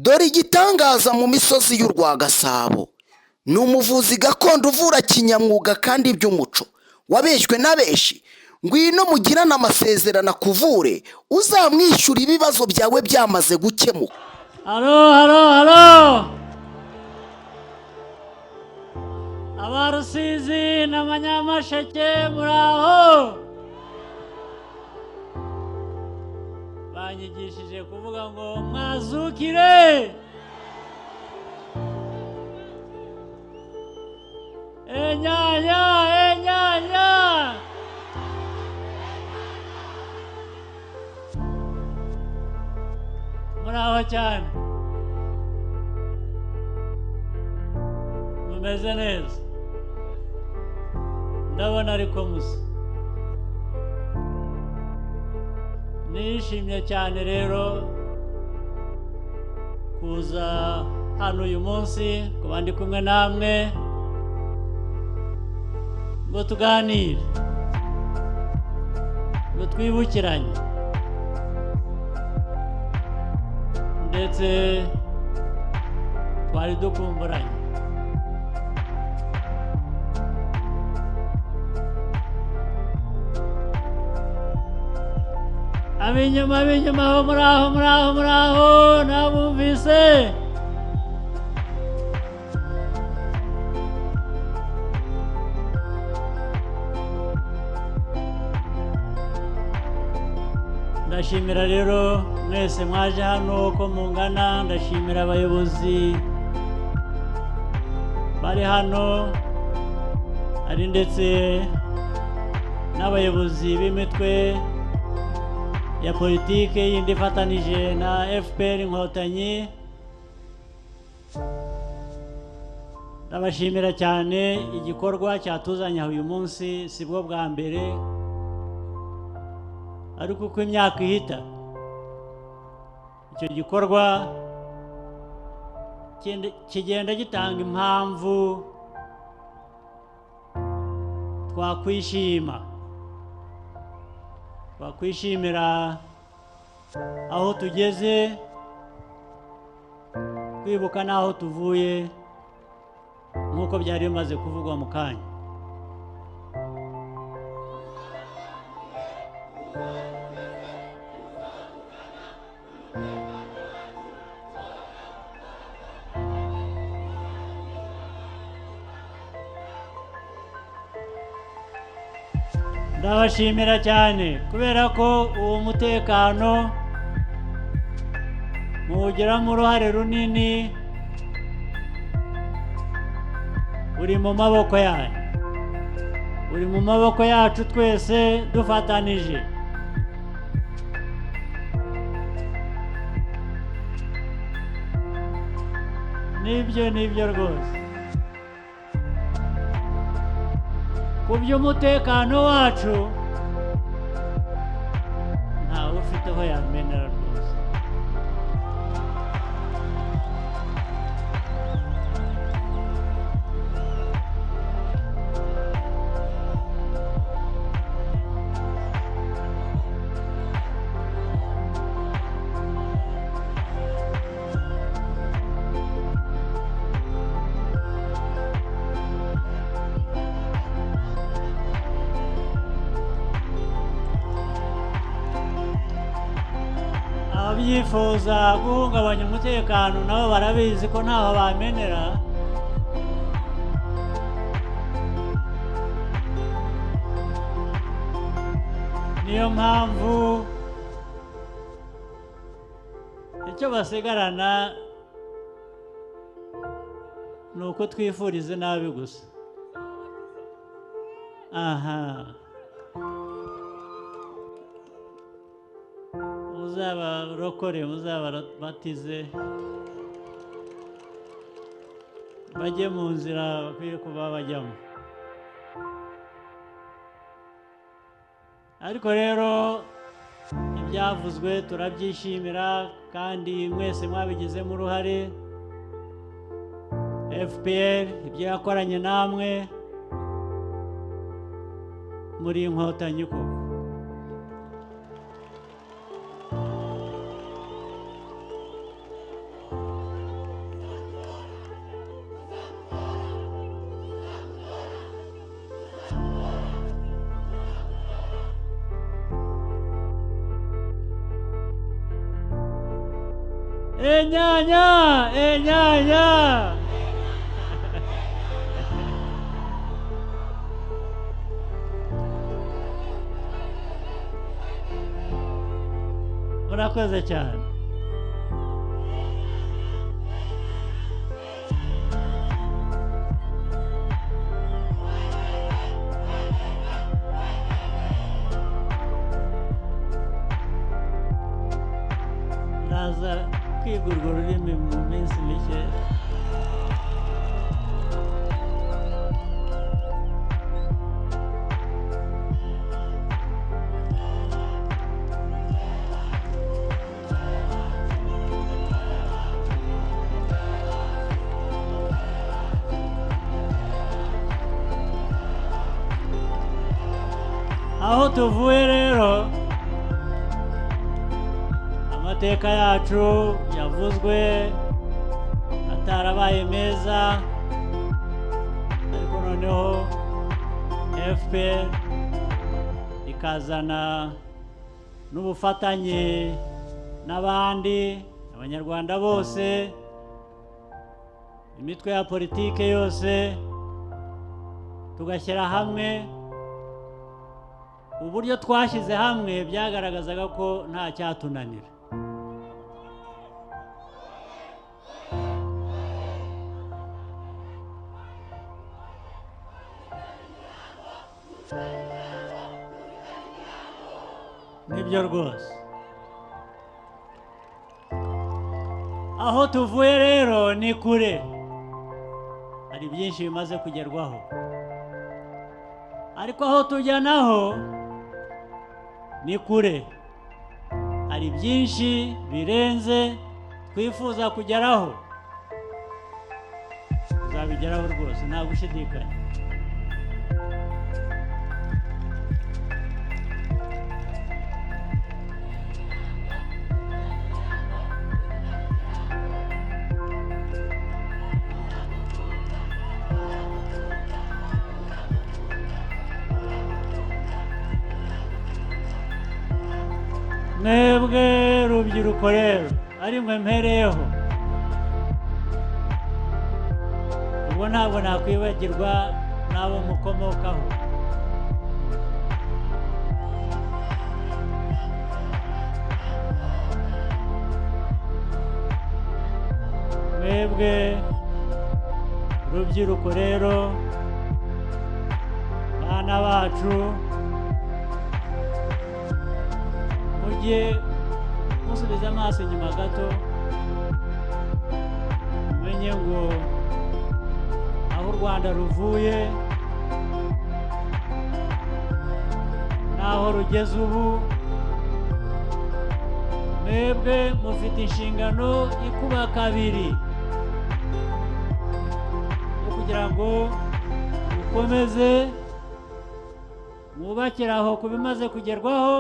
Dore igitangaza mu misozi y'u Rwagasabo, ni umuvuzi gakondo uvura kinyamwuga kandi by'umuco, wabeshywe na benshi. Ngwino mugirane amasezerano akuvure, uzamwishyura ibibazo byawe byamaze gukemuka. Halo, halo, halo! Abarusizi n'Abanyamasheke muraho! Banyigishije kuvuga ngo mwazukire! Enyanya, enyanya! Muraho cyane! Mumeze neza? Ndabona ariko musa. Nishimye cyane rero kuza hano uyu munsi kuba ndi kumwe namwe ngo tuganire, ngo twibukiranye, ndetse twari dukumburanye. Abinyuma muraho nabumvise. Ndashimira rero mwese mwaje hano uko mungana. Ndashimira abayobozi bari hano, ari ndetse n'abayobozi b'imitwe ya politike yindi ifatanije na FPR Inkotanyi. Ndabashimira cyane. Igikorwa cyatuzanye uyu munsi si bwo bwa mbere, ariko uko imyaka ihita icyo gikorwa kigenda gitanga impamvu twakwishimira aho tugeze, kwibuka n'aho tuvuye nk'uko byari bimaze kuvugwa mu kanya. Ndabashimira cyane kubera ko uwo mutekano muwugiramo uruhare runini, uri mu maboko yanyu, uri mu maboko yacu twese dufatanije. Nibyo rwose. Ku by'umutekano wacu ntawe ufite aho yamenera rwose. Abyifuza guhungabanya umutekano nabo barabizi ko ntaho bamenera. Niyo mpamvu icyo basigarana ni uko twifurize nabi gusa. Aha, muzabarokore, muzabatize, bajye mu nzira bakwiye kuba bajyamo. Ariko rero ibyavuzwe turabyishimira kandi mwese mwabigizemo uruhare. FPR ibyo yakoranye namwe muri Inkotanyi koko. Enyanya, enyanya. Murakoze cyane. Ndaza kwiga urwo rurimi mu minsi mike. Aho tuvuye rero, amateka yacu yavuzwe atarabaye meza, ariko noneho FPR ikazana n'ubufatanye n'abandi abanyarwanda bose, imitwe ya politike yose, tugashyira hamwe. Uburyo twashyize hamwe byagaragazaga ko nta cyatunanira. Nibyo rwose. Aho tuvuye rero ni kure, hari byinshi bimaze kugerwaho, ariko aho tujya naho ni kure, hari byinshi birenze twifuza kugeraho. Tuzabigeraho rwose, nta gushidikanya. Mwebwe rubyiruko rero, ari mwe mpereyeho, ubwo ntabwo nakwibagirwa n'abo mukomokaho. Mwebwe rubyiruko rero, bana bacu, mujye musubiza amaso inyuma gato, menye ngo aho u Rwanda ruvuye n'aho rugeze ubu, mwebwe mufite inshingano ikuba kabiri yo kugira ngo mukomeze mwubakire aho ku bimaze kugerwaho,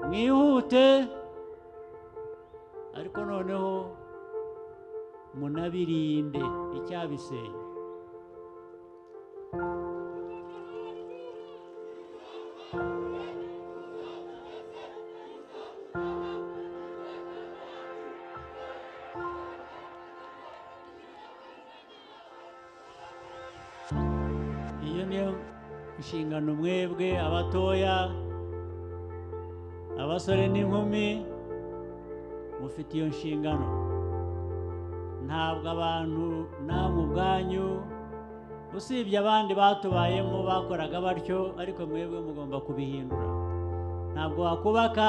mwihute, ariko noneho munabirinde icyabisenya. Iyo niyo inshingano mwebwe abatoya, abasore n'inkumi, mufite iyo nshingano. Ntabwo abantu namwe ubwanyu, usibye abandi batubayemo bakoraga batyo, ariko mwebwe mugomba kubihindura. Ntabwo wakubaka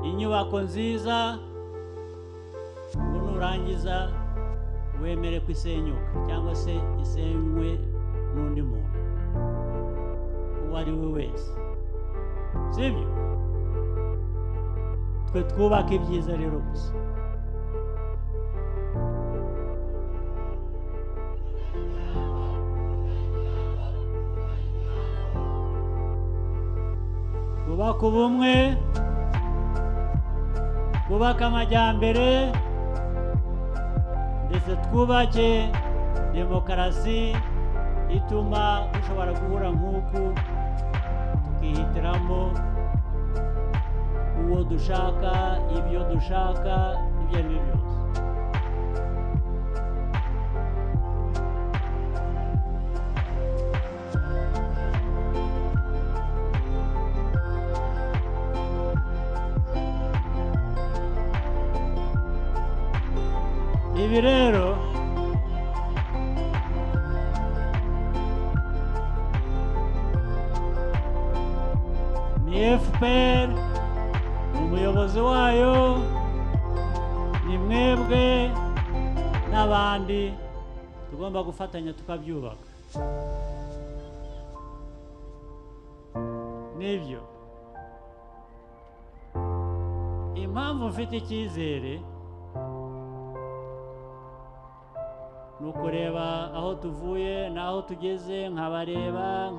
inyubako nziza ngo nurangiza wemere ko isenyuka cyangwa se isenywe n'undi muntu uwo ari we wese, sibyo? Twe twubaka ibyiza rero gusa. Twubaka ubumwe, twubaka amajyambere, ndetse twubake demokarasi ituma dushobora guhura nk'uku tukihitiramo uwo dushaka ibyo dushaka ibyo ari byo byose. Ibi rero ni FPR, umuyobozi wayo ni mwebwe n'abandi tugomba gufatanya tukabyubaka. Nibyo impamvu mfite icyizere ni ukureba aho tuvuye n'aho tugeze, nkabareba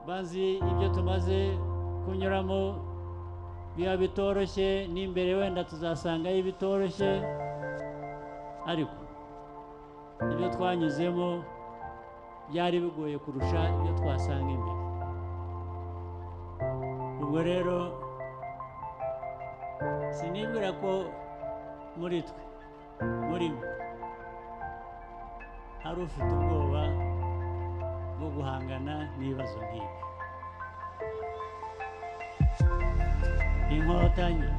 bazi ibyo tumaze kunyuramo biba bitoroshye, n'imbere wenda tuzasangayo bitoroshye, ariko ibyo twanyuzemo byari bigoye kurusha ibyo twasanga imbere. Ubwo rero sinibwira ko muri twe murimo hari ufite ubwoba bwo guhangana n'ibibazo nk'ibi. Inkotanyi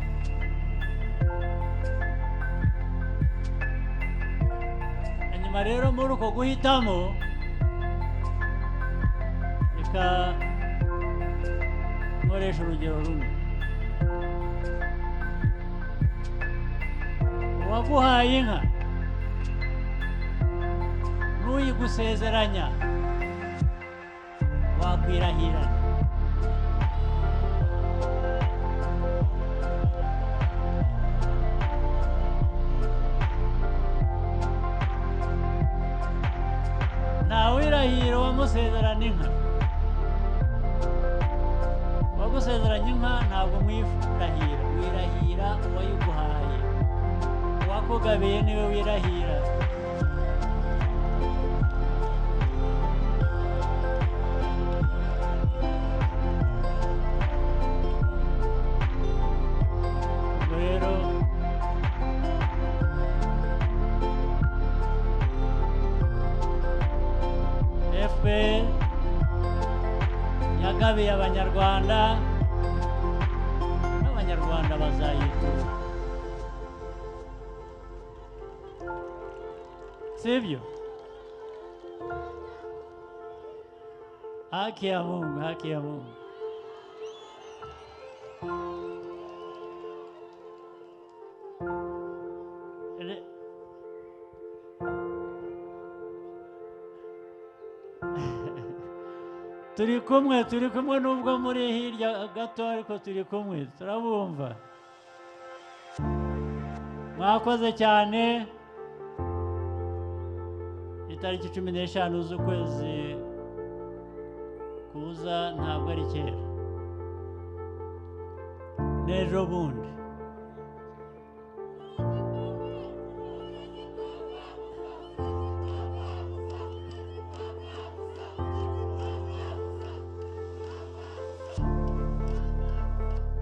hanyuma rero muri uko guhitamo, reka nkoresha urugero rumwe. Uwaguhaye inka n'uyigusezeranya wakwirahira. Ntawirahira uwamusezerana inka. Uwagusezeranya inka ntabwo mwirahira, wirahira uwayiguhaye. Uwakugabiye niwe wirahira. FPR yagabiye Abanyarwanda n'Abanyarwanda bazayitura, sibyo? Haki ya Mungu, haki ya Mungu. Turi kumwe nubwo muri hirya gato, ariko turi kumwe, turabumva. Mwakoze cyane. Itariki 15 z'ukwezi kuza ntabwo ari kera, n'ejo bundi.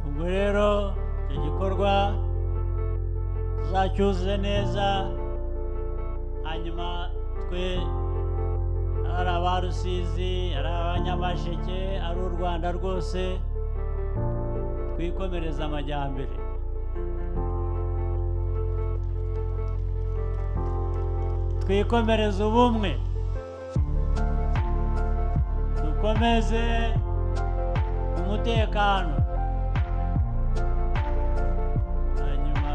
Ubwo rero icyo gikorwa tuzacyuzuze neza, hanyuma twe ari abarusizi, ari abanyamasheke, ari u Rwanda rwose twikomereza amajyambere. Twikomereza ubumwe, dukomeze umutekano, hanyuma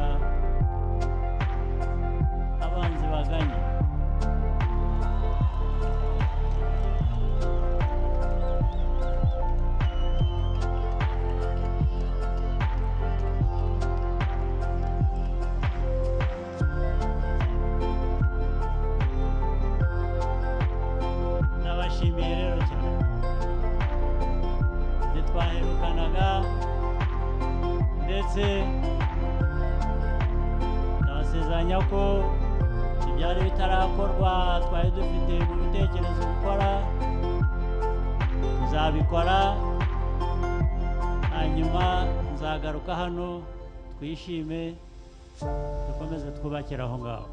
abanzi baganye. Nabashimiye rero cyane. Ntitwaherukanaga, ndetse ndabasezeranya ko ibyari bitarakorwa twari dufite mu bitekerezo gukora tuzabikora, hanyuma nzagaruka hano twishime dukomeze twubakire aho ngaho.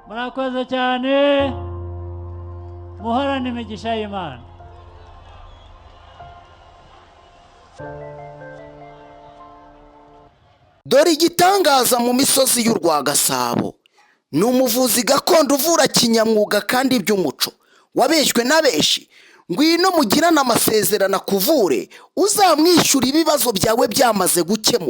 Murakoze cyane, muhorane imigisha y'Imana. dore igitangaza mu misozi y'u Rwagasabo ni umuvuzi gakondo uvura kinyamwuga kandi by'umuco wabeshywe na benshi. Ngwino mugirane amasezerano akuvure, uzamwishyura ibibazo byawe byamaze gukemura.